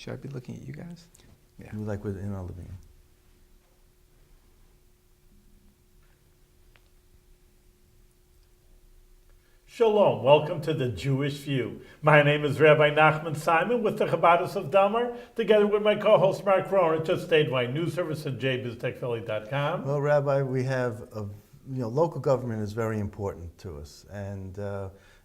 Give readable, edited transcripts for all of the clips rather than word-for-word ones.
Should I be looking at you guys? Yeah. We like within our living room. Shalom, welcome to the Jewish View. My name is Rabbi Nachman Simon with the Chabadis of Damar, together with my co-host Mark Rowan at Just Statewide News Service and jbiztechphilly.com. Well, Rabbi, we have local government is very important to us, and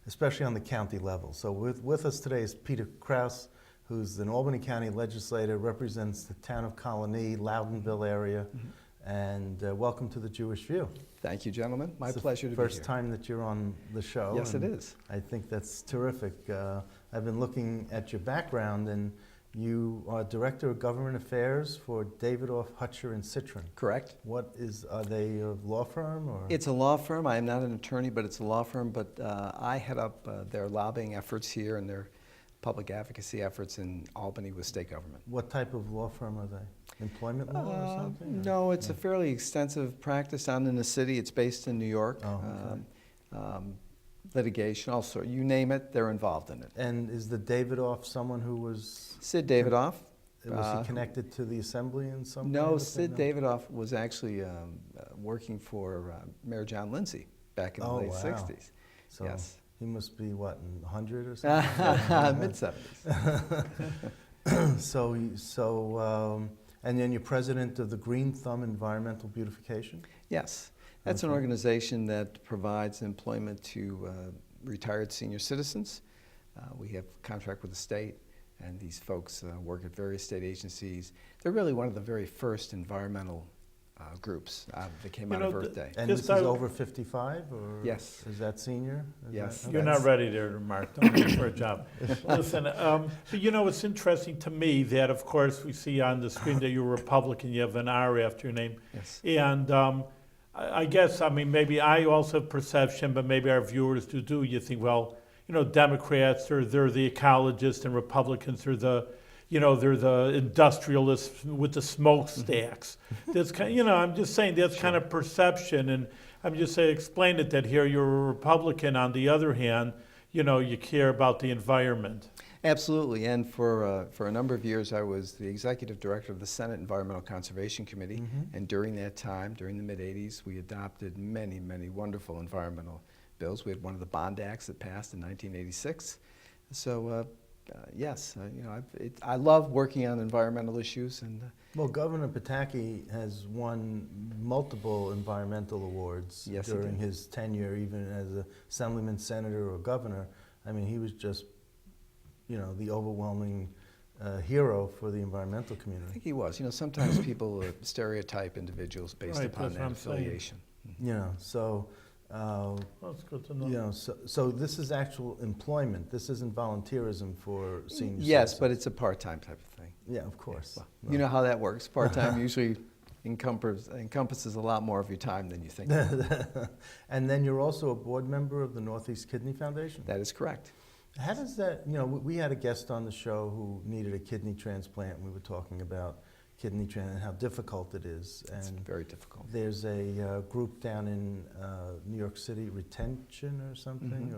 especially on the county level. So with us today is Peter Crouse, who's an Albany County legislator, represents the town of Colony, Loudonville area, and welcome to the Jewish View. Thank you, gentlemen. My pleasure to be here. First time that you're on the show. Yes, it is. I think that's terrific. I've been looking at your background, and you are Director of Government Affairs for Davidoff, Hutcher, and Citron. Correct. Are they a law firm? Or? It's a law firm. I am not an attorney, but it's a law firm. But I head up their lobbying efforts here and their public advocacy efforts in Albany with state government. What type of law firm are they? Employment law or something? No, it's a fairly extensive practice down in the city. It's based in New York. Oh, okay. Litigation, also, you name it, they're involved in it. And is the Davidoff someone who was... Sid Davidoff. Was he connected to the assembly in some way? No, Sid Davidoff was actually working for Mayor John Lindsay back in the late 60s. So yes. He must be, what, 100 or something? Mid-70s. And then you're president of the Green Thumb Environmental Beautification? Yes. That's an organization that provides employment to retired senior citizens. We have a contract with the state, and these folks work at various state agencies. They're really one of the very first environmental groups that came out of Earth Day. And this is over 55? Or yes. Is that senior? Yes. You're not ready there, Mark. Don't look for a job. Listen, but you know, it's interesting to me that, of course, we see on the screen that you're a Republican. You have an R after your name. Yes. And I guess, I mean, maybe I also have perception, but maybe our viewers do. You think, well, you know, Democrats, they're the ecologists, and Republicans are they're the industrialists with the smokestacks. That's kind of, you know, I'm just saying that's kind of perception, and I'm just saying explain it that here you're a Republican. On the other hand, you know, you care about the environment. Absolutely, and for a number of years I was the executive director of the Senate Environmental Conservation Committee, and during that time, during the mid-'80s, we adopted many, many wonderful environmental bills. We had one of the Bond Acts that passed in 1986. So yes, you know, I love working on environmental issues. And well, Governor Pataki has won multiple environmental awards during his tenure, even as an assemblyman, senator, or governor. I mean, he was just, you know, the overwhelming hero for the enviormental community. I think he was. You know, sometimes people stereotype individuals based upon that affiliation. You know, so. That's good to know. You know, so this is actual employment. This isn't volunteerism for senior Yes, citizens. but it's a part-time type of thing. Yeah, of course. Well, you know how that works. Part-time usually encompasses a lot more of your time than you think. And then you're also a board member of the Northeast Kidney Foundation? That is correct. How does that, you know, we had a guest on the show who needed a kidney transplant, and we were talking about kidney transplant and how difficult it is. It's and very difficult. There's a group down in New York City, Retention or something,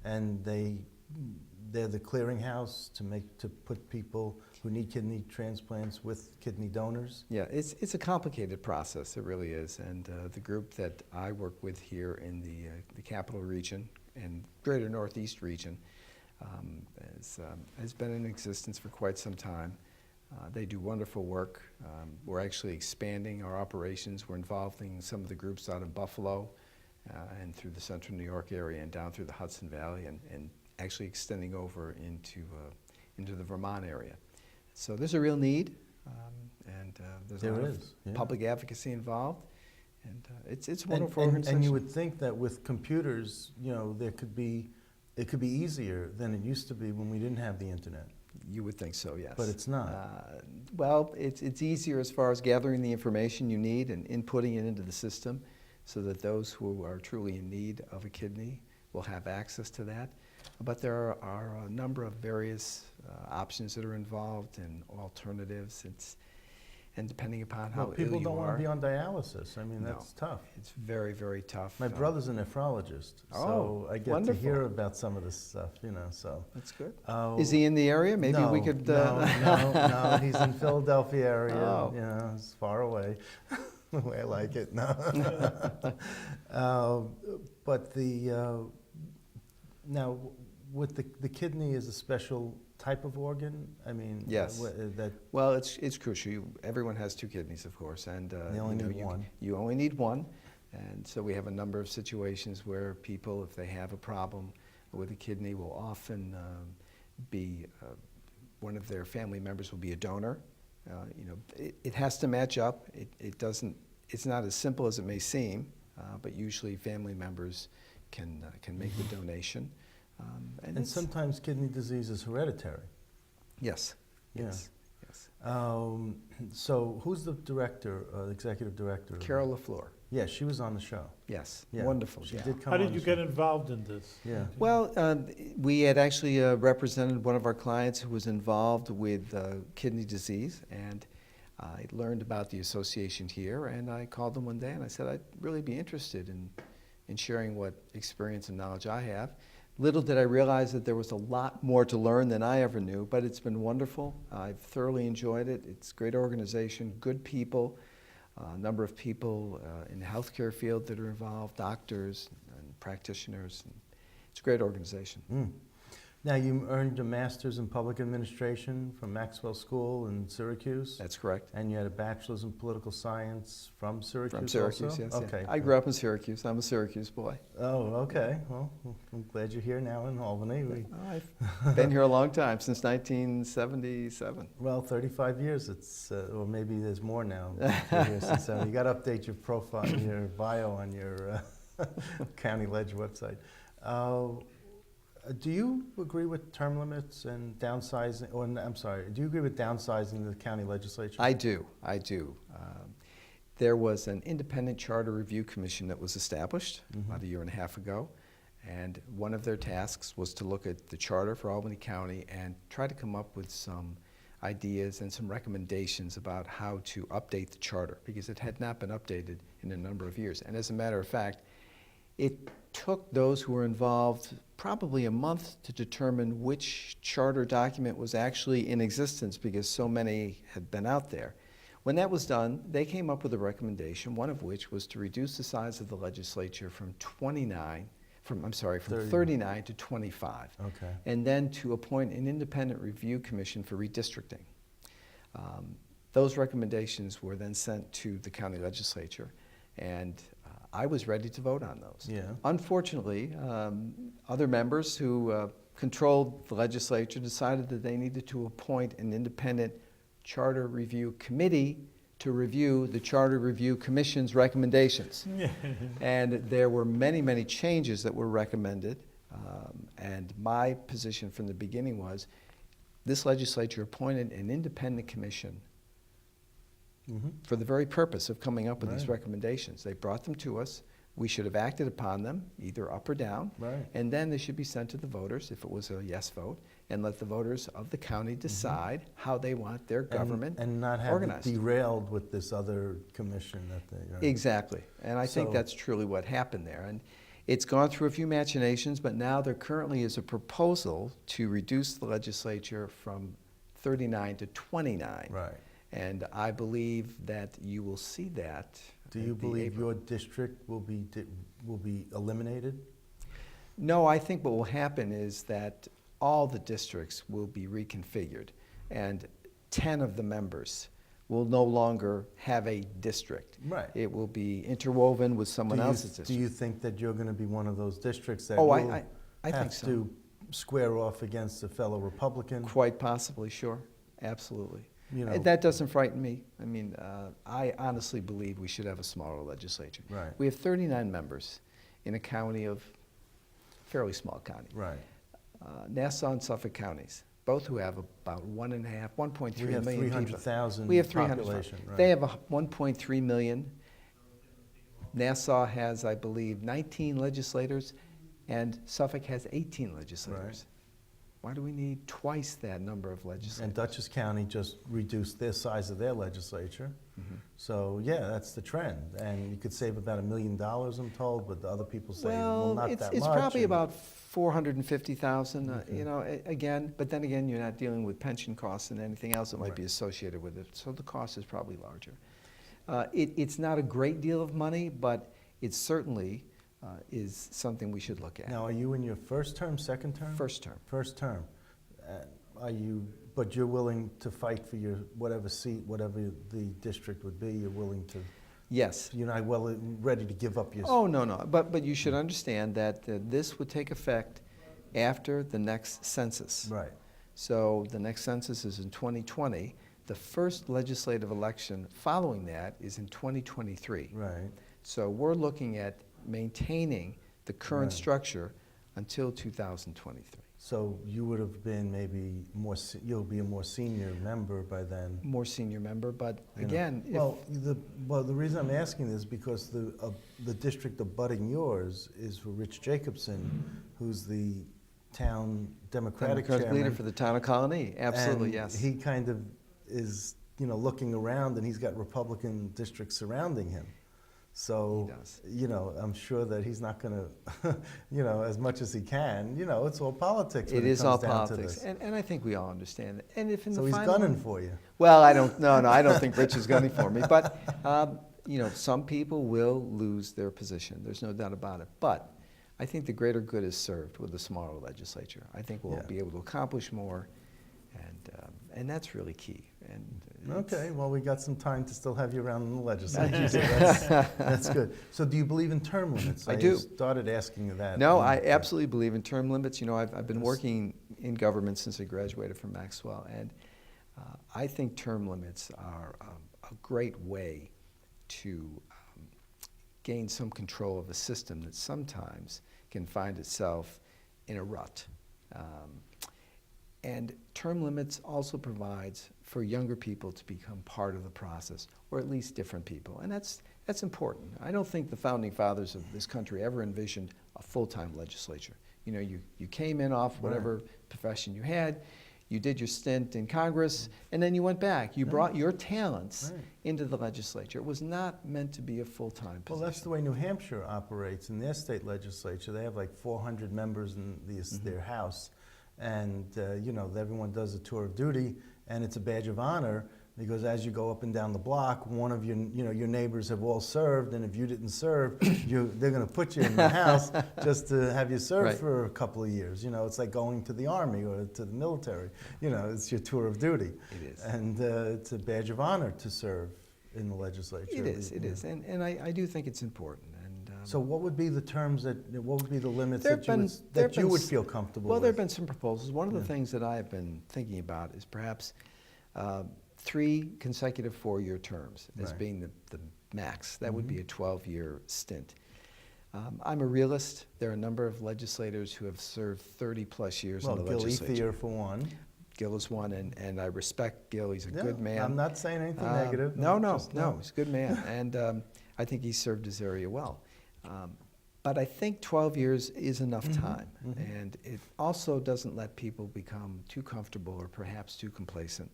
and they're the clearinghouse to put people who need kidney transplants with kidney donors. Yeah, it's a complicated process. It really is. And the group that I work with here in the Capital Region and Greater Northeast Region has been in existence for quite some time. They do wonderful work. We're actually expanding our operations. We're involving some of the groups out in Buffalo and through the central New York area and down through the Hudson Valley and actually extending over into the Vermont area. So there's a real need, and there's a lot of public advocacy involved. And it's a wonderful organization. And you would think that with computers, you know, it could be easier than it used to be when we didn't have the internet. You would think so, yes. But it's not. Well, it's easier as far as gathering the information you need and inputting it into the system so that those who are truly in need of a kidney will have access to that. But there are a number of various options that are involved and alternatives. and depending upon how Well, people ill you don't want are, to be on dialysis. I mean, No. that's tough. it's very, very tough. My brother's a nephrologist, so Oh, I get wonderful. to hear about some of this stuff, you know, so. That's good. Oh, Is he in the area? Maybe no, we could. no, he's in Philadelphia area, Oh. you know, it's far away, the way I like it, no. But now, with the kidney is a special type of organ? I mean, Yes. that Well, it's crucial. Everyone has two kidneys, of course, and They only need one. You only need one, and so we have a number of situations where people, if they have a problem with a kidney, will often be one of their family members will be a donor. It has to match up. It doesn't. It's not as simple as it may seem, but usually family members can make the donation. and it's- sometimes kidney disease is hereditary. yes, Yeah. yes, yes. So who's the director, executive director? Carol LaFleur. Yeah, she was on the show. Yes, Yeah. wonderful. She yeah. did come How on did the you show. get involved in this? Yeah. Well, we had actually represented one of our clients who was involved with kidney disease, and I learned about the association here, and I called them one day and I said I'd really be interested in sharing what experience and knowledge I have. Little did I realize that there was a lot more to learn than I ever knew, but it's been wonderful. I've thoroughly enjoyed it. It's a great organization, good people, a number of people in the healthcare field that are involved, doctors and practitioners. It's a great organization. Mm. Now, you earned a master's in public administration from Maxwell School in Syracuse, That's correct. and you had a bachelor's in political science from Syracuse. From Syracuse, also? yes. yeah. Okay. I grew up in Syracuse. I'm a Syracuse boy. Oh, okay. Well, I'm glad you're here now in Albany. I've been here a long time, since 1977. Well, 35 years. It's or maybe there's more now. 30 years since then. You got to update your profile, your bio on your county ledge website. Do you agree with term limits and downsizing? Or I'm sorry. Do you agree with downsizing the county legislature? I do. There was an independent charter review commission that was established about a year and a half ago, and one of their tasks was to look at the charter for Albany County and try to come up with some ideas and some recommendations about how to update the charter, because it had not been updated in a number of years. And as a matter of fact, it took those who were involved probably a month to determine which charter document was actually in existence, because so many had been out there. When that was done, they came up with a recommendation, one of which was to reduce the size of the legislature from 39 to 25. Okay. And then to appoint an independent review commission for redistricting. Those recommendations were then sent to the county legislature, and I was ready to vote on those. Yeah. Unfortunately, other members who controlled the legislature decided that they needed to appoint an independent charter review committee to review the Charter Review Commission's recommendations. And there were many, many changes that were recommended. And my position from the beginning was this legislature appointed an independent commission for the very purpose of coming up with these Right. recommendations. They brought them to us. We should have acted upon them, either up or down. Right. And then they should be sent to the voters, if it was a yes vote, and let the voters of the county decide how they want their government and not have organized. it derailed with this other commission that they. Right. Exactly. And I think So- that's truly what happened there. And it's gone through a few machinations, but now there currently is a proposal to reduce the legislature from 39 to 29. Right. And I believe that you will see that. Do at you the believe April- your district will be eliminated? No, I think what will happen is that all the districts will be reconfigured, and 10 of the members will no longer have a district. Right. It will be interwoven with someone else's district. Do you think that you're going to be one of those districts that Oh, will I think have so. to square off against a fellow Republican? Quite possibly, sure. Absolutely. You know- And that doesn't frighten me. I mean, I honestly believe we should have a smaller legislature. Right. We have 39 members in a county of, fairly small county. Right. Nassau and Suffolk counties, both who have about 1.3 We have million people. 300,000 We have 300,000. population. Right. They have 1.3 million. Nassau has, I believe, 19 legislators, and Suffolk has 18 legislators. Why do we need twice that number of legislators? And Dutchess County just reduced their size of their legislature. So yeah, that's the trend. And you could save about $1 million, I'm told, but the other people say, well, not that much. It's probably about 450,000, you know, again, but then again, you're not dealing with pension costs and anything else that might be associated with it, so the cost is probably larger. It's not a great deal of money, but it certainly is something we should look at. Now, are you in your first term, second term? First term. First term. But you're willing to fight for your whatever seat, whatever the district would be, you're willing to? Yes. You're not ready to give up your... Oh, no, no. But you should understand that this would take effect after the next census. Right. So the next census is in 2020. The first legislative election following that is in 2023. Right. So we're looking at maintaining the current structure until 2023. So you would have been maybe you'll be a more senior member by then. More senior member, but You know. again, The reason I'm asking this is because the district abutting yours is for Rich Jacobson, who's the town Democratic chairman. leader for the town of Colony. Absolutely, And yes. he kind of is, looking around, and he's got Republican districts surrounding him. So, He does. I'm sure that he's not going to, as much as he can, it's all politics when It it is all comes down to politics, this. and I think we all understand that. And if in So the he's final, gunning for you. well, I don't think Rich is gunning for me, but some people will lose their position. There's no doubt about it. But I think the greater good is served with a smaller legislature. I think we'll be able to accomplish more, and that's really key. And Okay, well, we got some time to still have you around in the legislature, so that's good. So do you believe in term limits? I do. Started asking you that. No, I absolutely believe in term limits. I've been working in government since I graduated from Maxwell, and I think term limits are a great way to gain some control of a system that sometimes can find itself in a rut. And term limits also provides for younger people to become part of the process, or at least different people, and that's important. I don't think the founding fathers of this country ever envisioned a full-time legislature. You came in off whatever profession you had, you did your stint in Congress, and then you went back. You brought your talents into the legislature. It was not meant to be a full-time position. Well, that's the way New Hampshire operates in their state legislature. They have like 400 members in their house. And, everyone does a tour of duty, and it's a badge of honor because as you go up and down the block, one of your neighbors have all served, and if you didn't serve, they're going to put you in the house just to have you serve for a couple of years. It's like going to the Army or to the military. It's your tour of duty. It is. And it's a badge of honor to serve in the legislature. It is, and I do think it's important. So what would be the terms what would be the limits There that you would feel comfortable with? Well, there have been some proposals. One of the things that I have been thinking about is perhaps 3 consecutive 4-year terms as being the max. That would be a 12-year stint. I'm a realist. There are a number of legislators who have served 30-plus years in the legislature. Gil Ethier, for one. Gil is one, and I respect Gil. He's a good man. I'm not saying anything negative. No, he's a good man, and I think he served his area well. But I think 12 years is enough time, and it also doesn't let people become too comfortable or perhaps too complacent,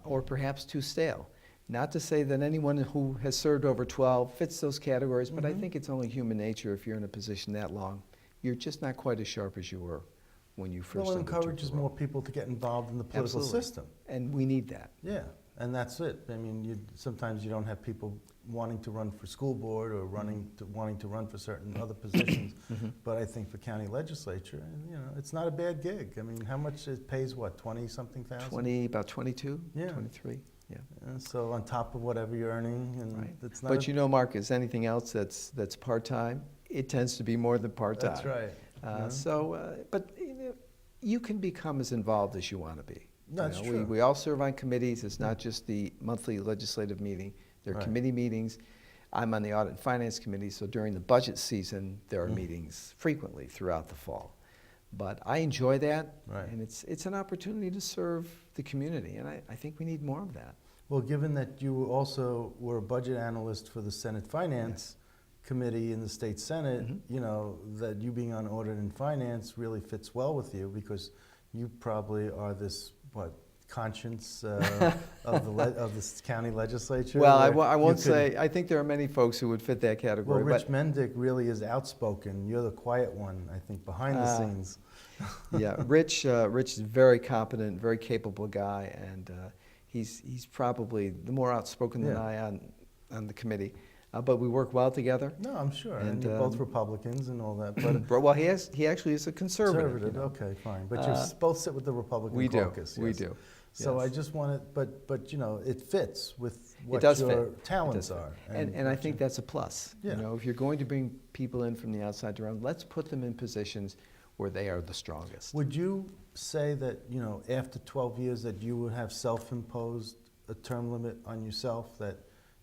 or perhaps too stale. Not to say that anyone who has served over 12 fits those categories, but I think it's only human nature. If you're in a position that long, you're just not quite as sharp as you were when you first Well, it undertook encourages the role. more people to get involved in the political system. And we need that. Yeah, and that's it. I mean, sometimes you don't have people wanting to run for school board or wanting to run for certain other positions. But I think for county legislature, it's not a bad gig. I mean, how much it pays? What, 20-something thousand? About 22, Yeah. 23. Yeah. So on top of whatever you're earning, and it's not. But Mark, is anything else that's part-time, it tends to be more than part-time. That's right. But you can become as involved as you want to be. That's true. We all serve on committees. It's not just the monthly legislative meeting. There are committee meetings. I'm on the Audit and Finance Committee, so during the budget season, there are meetings frequently throughout the fall. But I enjoy that, and it's an opportunity to serve the community, and I think we need more of that. Well, given that you also were a budget analyst for the Senate Finance Committee in the State Senate, that you being on Audit and Finance really fits well with you because you probably are this, what, conscience of this county legislature? Well, where I you won't could- say, I think there are many folks who would fit that Well, category. Rich Mendick really is outspoken. You're the quiet one, I think, behind the scenes. Yeah, Rich is a very competent, very capable guy, and he's probably the more outspoken than Yeah. I on the committee. But we work well together. No, I'm sure. And, And, you're both Republicans and all that. But Well, he actually is a conservative. you know. okay, fine. But you both sit with the Republican We do. caucus. We yes. do. So I yes. just wanted, but you know, it fits with what does your fit. It talents does fit. are. And I think that's a plus. Yeah. You know, if you're going to bring people in from the outside around, let's put them in positions where they are the strongest. Would you say that, you know, after 12 years that you would have self-imposed a term limit on yourself, that,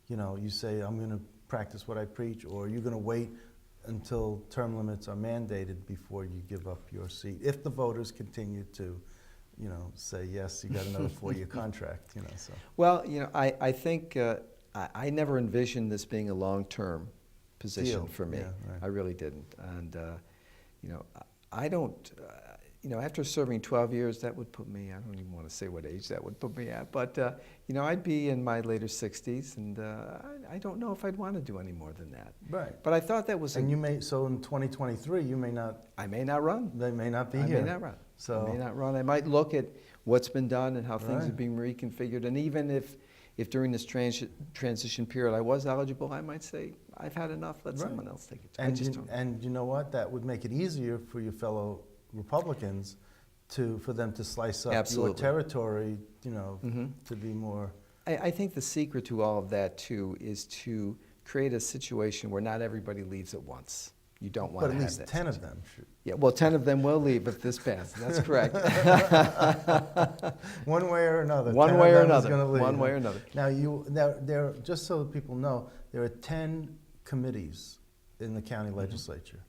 you know, you say, I'm going to practice what I preach, or are you going to wait until term limits are mandated before you give up your seat, if the voters continue to, you know, say, yes, you got another 4-year contract, you know, so. Well, you know, I think I never envisioned this being a long-term position Deal. for me. Yeah, right. I really didn't. And, you know, I don't, you know, after serving 12 years, that would put me, I don't even want to say what age that would put me at, but, you know, I'd be in my later 60s, and I don't know if I'd want to do any more than that. Right. But I thought that was, And you may, so in 2023, you may not, I may not run. they may not be I here. may not run. So. I may not run. I might look at what's been done and how things are Right. being reconfigured. And even if during this transition period I was eligible, I might say, I've had enough, let Right. someone else take it. I And just you, don't. and you know what? That would make it easier for your fellow Republicans for them to slice up your Absolutely. territory, you know, Mhm. to be more. I think the secret to all of that, too, is to create a situation where not everybody leaves at once. You don't want But to at have least that 10 of situation. them should. Yeah, well, 10 of them will leave if this passes. That's correct. One way or another. One 10 way of or them is another. gonna leave. One way or another. Now, there, just so people know, there are 10 committees in the county legislature,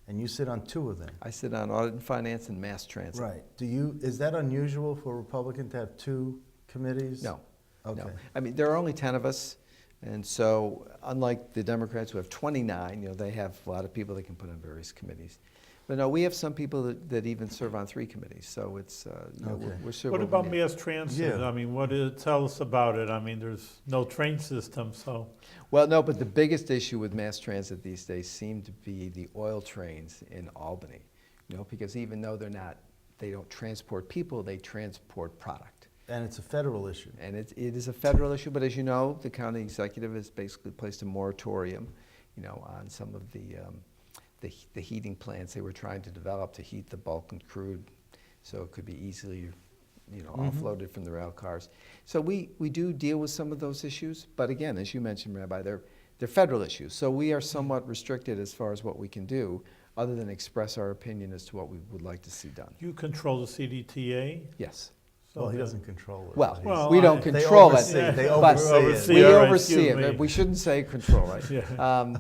and you sit on 2 of them. I sit on audit and finance and mass transit. Right. Is that unusual for a Republican to have 2 committees? No. Okay. No. I mean, there are only 10 of us, and so unlike the Democrats who have 29, you know, they have a lot of people they can put on various committees. But no, we have some people that even serve on 3 committees, so it's, you know, Okay. we're sort What of about over- mass transit? Yeah. I mean, tell us about it. I mean, there's no train system, so. Well, no, but the biggest issue with mass transit these days seem to be the oil trains in Albany, you know, because even though they don't transport people, they transport product. And it's a federal issue. And it is a federal issue, but as you know, the county executive has basically placed a moratorium, you know, on some of the heating plants they were trying to develop to heat the bulk and crude, so it could be easily, you know, offloaded from the rail cars. So we do deal with some of those issues, but again, as you mentioned, Rabbi, they're federal issues. So we are somewhat restricted as far as what we can do, other than express our opinion as to what we would like to see done. You control the CDTA? Yes. So Well, he the- doesn't control it. Well, Well, we don't they control oversee- it. they but oversee we it. oversee Excuse it. me. We shouldn't say control, right? Yeah.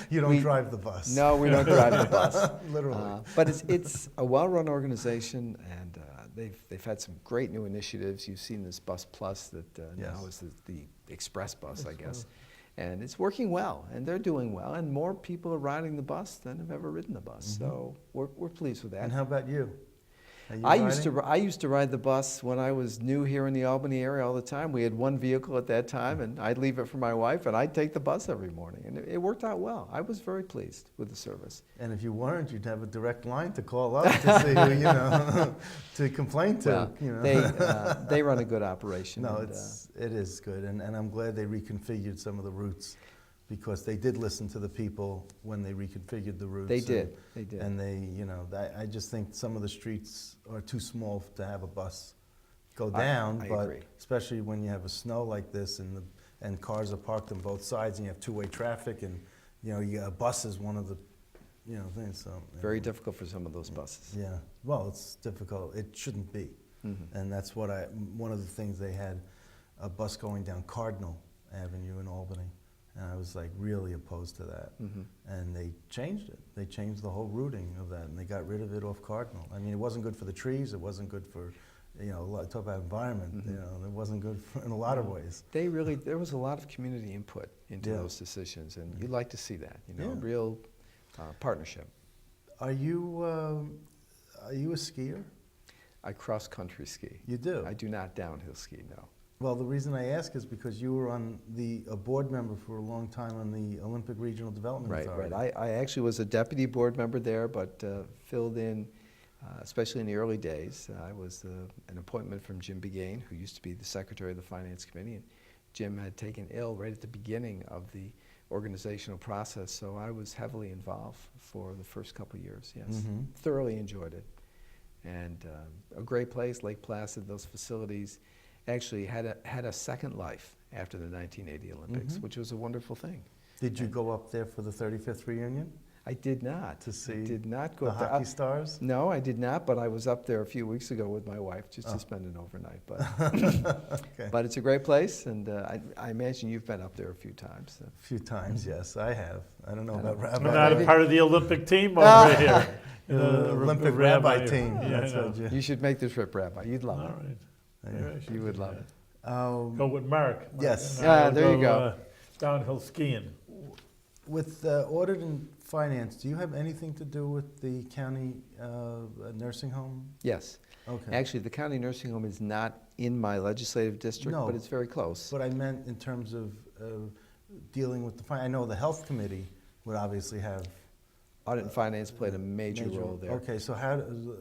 You don't we- drive the bus. No, we don't drive the bus. Literally. But it's a well-run organization, and they've had some great new initiatives. You've seen this Bus Plus that now Yes. is the express bus, I guess. And it's working well, and they're doing well, and more people are riding the bus than have ever ridden the bus. So we're pleased with that. And how about you? Are you I used riding? to ride the bus when I was new here in the Albany area all the time. We had one vehicle at that time, and I'd leave it for my wife, and I'd take the bus every morning, and it worked out well. I was very pleased with the service. And if you weren't, you'd have a direct line to call up to see who, you know, to complain to. Well, you know. they run a good operation. No, and, it is good, and I'm glad they reconfigured some of the routes, because they did listen to the people when they reconfigured the routes. They did. They did. And they, you know, I just think some of the streets are too small to have a bus go down. I but agree. especially when you have a snow like this, and cars are parked on both sides, and you have two-way traffic, and you know, a bus is one of the, you know, things. So Very difficult for some of those buses. Yeah, well, it's difficult. It shouldn't be. Mm-hmm. And that's one of the things they had, a bus going down Cardinal Avenue in Albany. And I was like really opposed to that. Mm-hmm. And they changed it. They changed the whole routing of that, and they got rid of it off Cardinal. I mean, it wasn't good for the trees. It wasn't good for, you know, talk about environment. Mm-hmm. You know, it wasn't good in a lot of ways. There was a lot of community input into Yeah. those decisions, and you'd like to see that, you know, Yeah. real partnership. Are you a skier? I cross-country ski. You do? I do not downhill ski, no. Well, the reason I ask is because you were on a board member for a long time on the Olympic Regional Development Authority. Right. I actually was a deputy board member there, but filled in, especially in the early days. I was an appointment from Jim Begain, who used to be the secretary of the Finance Committee, and Jim had taken ill right at the beginning of the organizational process, so I was heavily involved for the first couple of years, yes. Mhm. Thoroughly enjoyed it. And a great place, Lake Placid, those facilities actually had a second life after the 1980 Olympics, Mhm. which was a wonderful thing. Did you go up there for the 35th reunion I did not. to see I did not go the up there. hockey stars? No, I did not, but I was up there a few weeks ago with my wife just to spend an overnight. But, Okay. but it's a great place, and I imagine you've been up there a few times. A few times, yes, I have. I don't know I about don't- We're Rabbi. not a part of the Olympic team over here. The Olympic Rabbi team. Yeah, That's I know. what you. You should make the trip, Rabbi. You'd love All it. right. Yeah. Maybe I should You would do love that. it. Go with Mark. Yes. and I Yeah, will there you go. Downhill skiing. With audit and finance, do you have anything to do with the county nursing home? Yes. Okay. Actually, the county nursing home is not in my legislative district, No. but it's very close. What I meant in terms of dealing with the I know the health committee would obviously have Audit and finance played a major role there. Okay, so how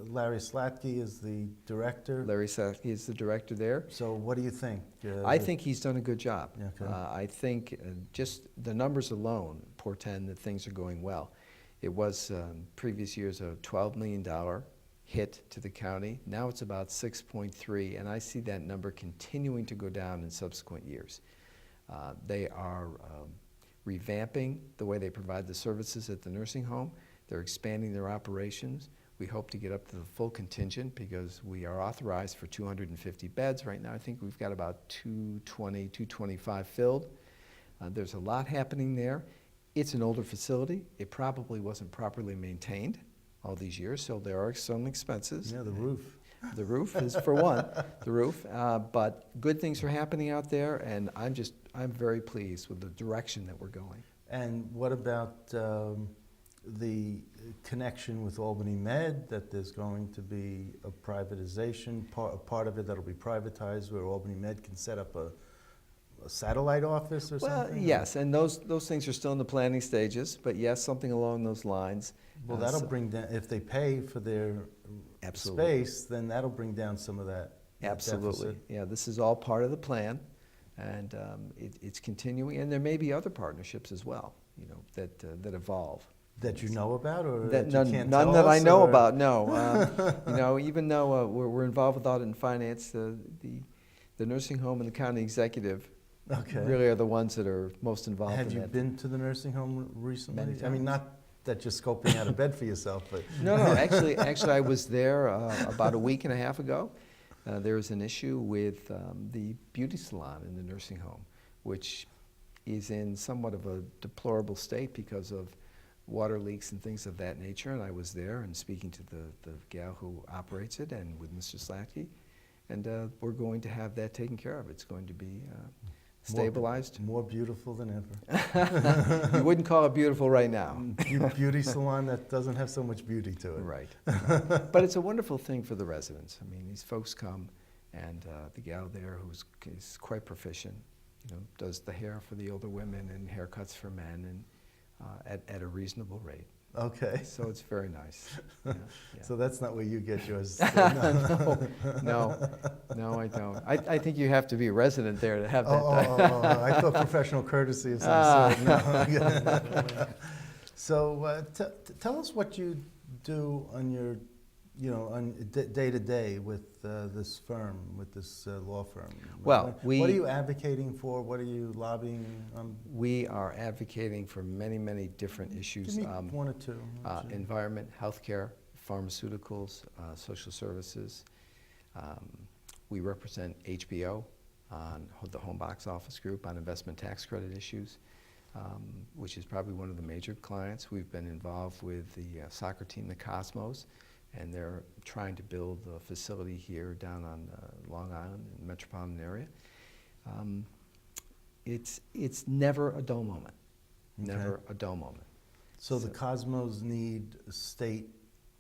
Larry Slatke is the director. Larry Seth is the director there. So what do you think? I think he's done a good job. Okay. I think just the numbers alone portend that things are going well. It was previous years a $12 million hit to the county. Now it's about 6.3, and I see that number continuing to go down in subsequent years. They are revamping the way they provide the services at the nursing home. They're expanding their operations. We hope to get up to the full contingent because we are authorized for 250 beds. Right now, I think we've got about 220, 225 filled. There's a lot happening there. It's an older facility. It probably wasn't properly maintained all these years, so there are some expenses. Yeah, the roof. The roof is for one, the roof. But good things are happening out there, and I'm very pleased with the direction that we're going. And what about the connection with Albany Med, that there's going to be a privatization, part of it that'll be privatized where Albany Med can set up a satellite office or Well, something? yes, and those things are still in the planning stages, but yes, something along those lines. Well, that'll So- bring down, if they pay for their Absolutely. space, then that'll bring down some of that Absolutely. deficit. Yeah, this is all part of the plan, and it's continuing, and there may be other partnerships as well, you know, that evolve. That you know about, or That that none, you can't none tell that I us, know or- about, no. You know, even though we're involved with audit and finance, the nursing home and the county executive Okay. really are the ones that are most involved Have in you that. been to the nursing home recently? Many I mean, times. not that you're scoping out a bed for yourself, but. No, actually I was there about a week and a half ago. There was an issue with the beauty salon in the nursing home, which is in somewhat of a deplorable state because of water leaks and things of that nature. And I was there and speaking to the gal who operates it and with Mr. Slatke. And we're going to have that taken care of. It's going to be stabilized. More beautiful than ever. You wouldn't call it beautiful right now. Beauty salon that doesn't have so much beauty to it. Right. But it's a wonderful thing for the residents. I mean, these folks come, and the gal there is quite proficient, you know, does the hair for the older women and haircuts for men, and at a reasonable rate. Okay. So it's very nice. Yeah, yeah. So that's not where you get yours. No, I don't. I think you have to be a resident there to have that. I thought professional courtesy of some sort. No. So tell us what you do on your, on day to day with this firm, with this law firm. Well, what are you advocating for? What are you lobbying on? We are advocating for many, many different issues. Give me one or two. Environment, healthcare, pharmaceuticals, social services. We represent HBO on the Home Box Office Group on investment tax credit issues, which is probably one of the major clients. We've been involved with the soccer team, the Cosmos, and they're trying to build a facility here down on Long Island in the metropolitan area. It's never a dull moment. Okay. Never a dull moment. So the Cosmos need state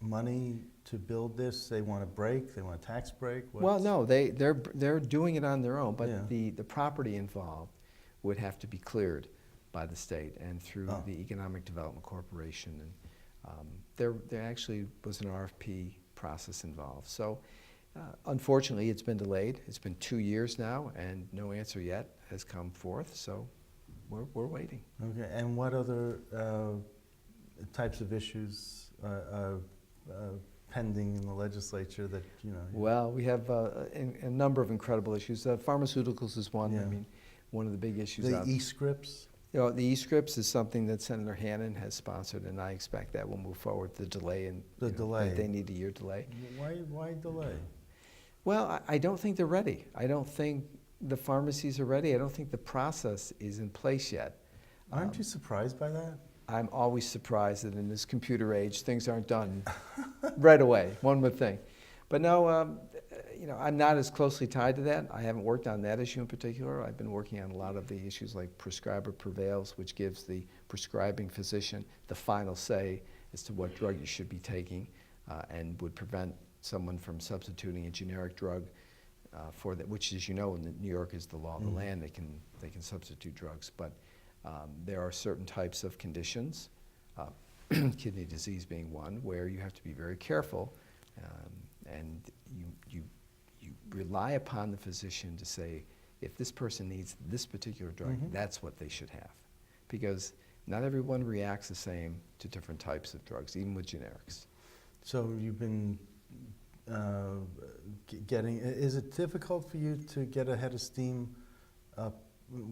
money to build this? They want a break? They want a tax break? Well, no, they're doing it on their own, but Yeah. the property involved would have to be cleared by the state and through Oh. the Economic Development Corporation. And there actually was an RFP process involved. So unfortunately, it's been delayed. It's been 2 years now, and no answer yet has come forth. So we're waiting. Okay, and what other types of issues are pending in the legislature that, you know? Well, we have a number of incredible issues. Pharmaceuticals is one. I Yeah. mean, one of the big issues. The e-scripts? You know, the e-scripts is something that Senator Hannan has sponsored, and I expect that will move forward. The delay, and The delay. they need a year delay. Why delay? Well, I don't think they're ready. I don't think the pharmacies are ready. I don't think the process is in place yet. Aren't you surprised by that? I'm always surprised that in this computer age, things aren't done right away, one would think. But no, you know, I'm not as closely tied to that. I haven't worked on that issue in particular. I've been working on a lot of the issues like prescriber prevails, which gives the prescribing physician the final say as to what drug you should be taking, and would prevent someone from substituting a generic drug for that, which, as you know, in New York is the law of the land. They can substitute drugs, but there are certain types of conditions, kidney disease being one, where you have to be very careful, and you rely upon the physician to say, if this person needs this particular drug, that's what they should have, because not everyone reacts the same to different types of drugs, even with generics. So you've been getting, is it difficult for you to get ahead of steam up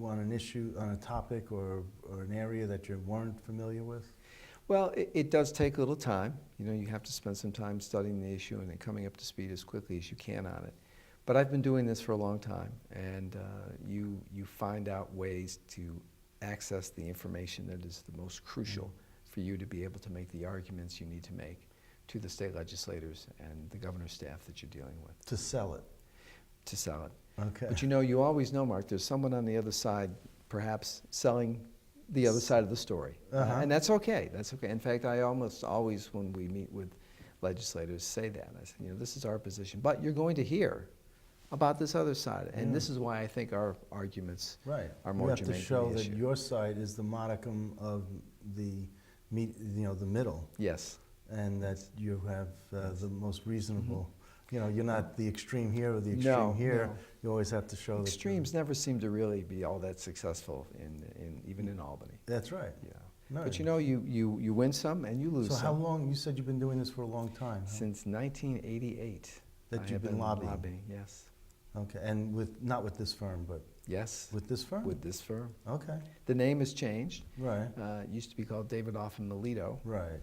on an issue, on a topic or an area that you weren't familiar with? Well, it does take a little time. You know, you have to spend some time studying the issue and then coming up to speed as quickly as you can on it. But I've been doing this for a long time, and you find out ways to access the information that is the most crucial for you to be able to make the arguments you need to make to the state legislators and the governor's staff that you're dealing with. To sell it? To sell it. Okay. But you know, you always know, Mark, there's someone on the other side perhaps selling the other side of the story. And that's okay. That's okay. In fact, I almost always, when we meet with legislators, say that. I say, you know, this is our position, but you're going to hear about this other side. And this is why I think our arguments are more germane to the issue. You have to show that your side is the modicum of the middle. Yes. And that you have the most reasonable, you know, you're not the extreme here or the extreme here. No. You always have to show Extremes never seem to really be all that successful, even in Albany. That's right. Yeah. No. But you know, you win some and you lose some. So how long, you said you've been doing this for a long time? Huh? Since 1988. That I you've have been lobbying? Yes. Okay, and not with this firm, but Yes. with this firm? With this firm. Okay, The name has changed. right, It used to be called David Offen Melito, right.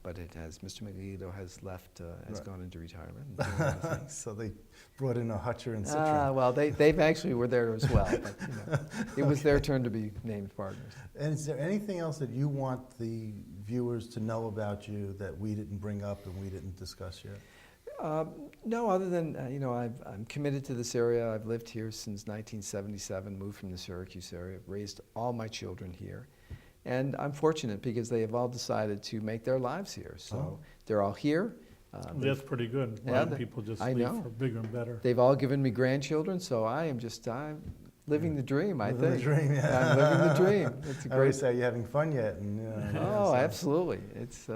but it has, Mr. Melito has left, has Right. gone into retirement. and doing other things. So they brought in a Hutcher and Citron. Well, they've actually were there as well, but you know, it was their turn to be named partners. And is there anything else that you want the viewers to know about you that we didn't bring up and we didn't discuss yet? No, other than, you know, I'm committed to this area. I've lived here since 1977, moved from the Syracuse area, raised all my children here. And I'm fortunate because they have all decided to make their lives here. So they're all here. That's pretty good. A Yeah, lot of people just I leave know. for bigger and better. They've all given me grandchildren, so I'm living the dream, I Living the think. dream, yeah. I'm living the dream. It's a I always great. say, you having fun yet? And, Oh, absolutely. It's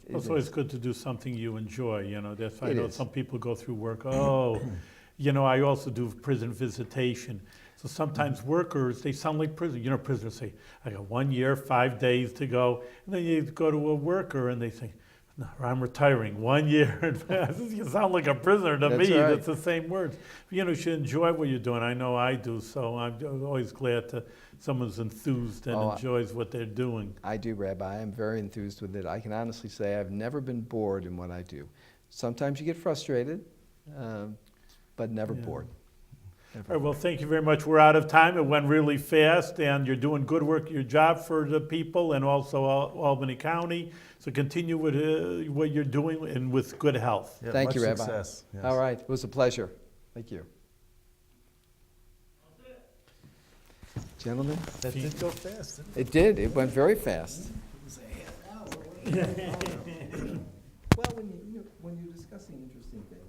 It's always good to do something you enjoy, you know. That's why I It know is. some people go through work, you know, I also do prison visitation. So sometimes workers, they sound like prisoners. You know, prisoners say, I got 1 year, 5 days to go. And then you go to a worker and they say, no, I'm retiring 1 year. You sound like a prisoner to That's me. right. That's the same words. You know, you should enjoy what you're doing. I know I do. So I'm always glad that someone's enthused and Oh, enjoys what they're doing. I do, Rabbi. I'm very enthused with it. I can honestly say I've never been bored in what I do. Sometimes you get frustrated, but never Yeah. bored. Never. All right, well, thank you very much. We're out of time. It went really fast, and you're doing good work, your job for the people and also Albany County. So continue with what you're doing and with good health. Yeah, Thank much you, Rabbi. success. Yes. All right. It was a pleasure. Thank you. Gentlemen, That did go fast, didn't it did. It went very fast. Well, when you when you're discussing interesting things,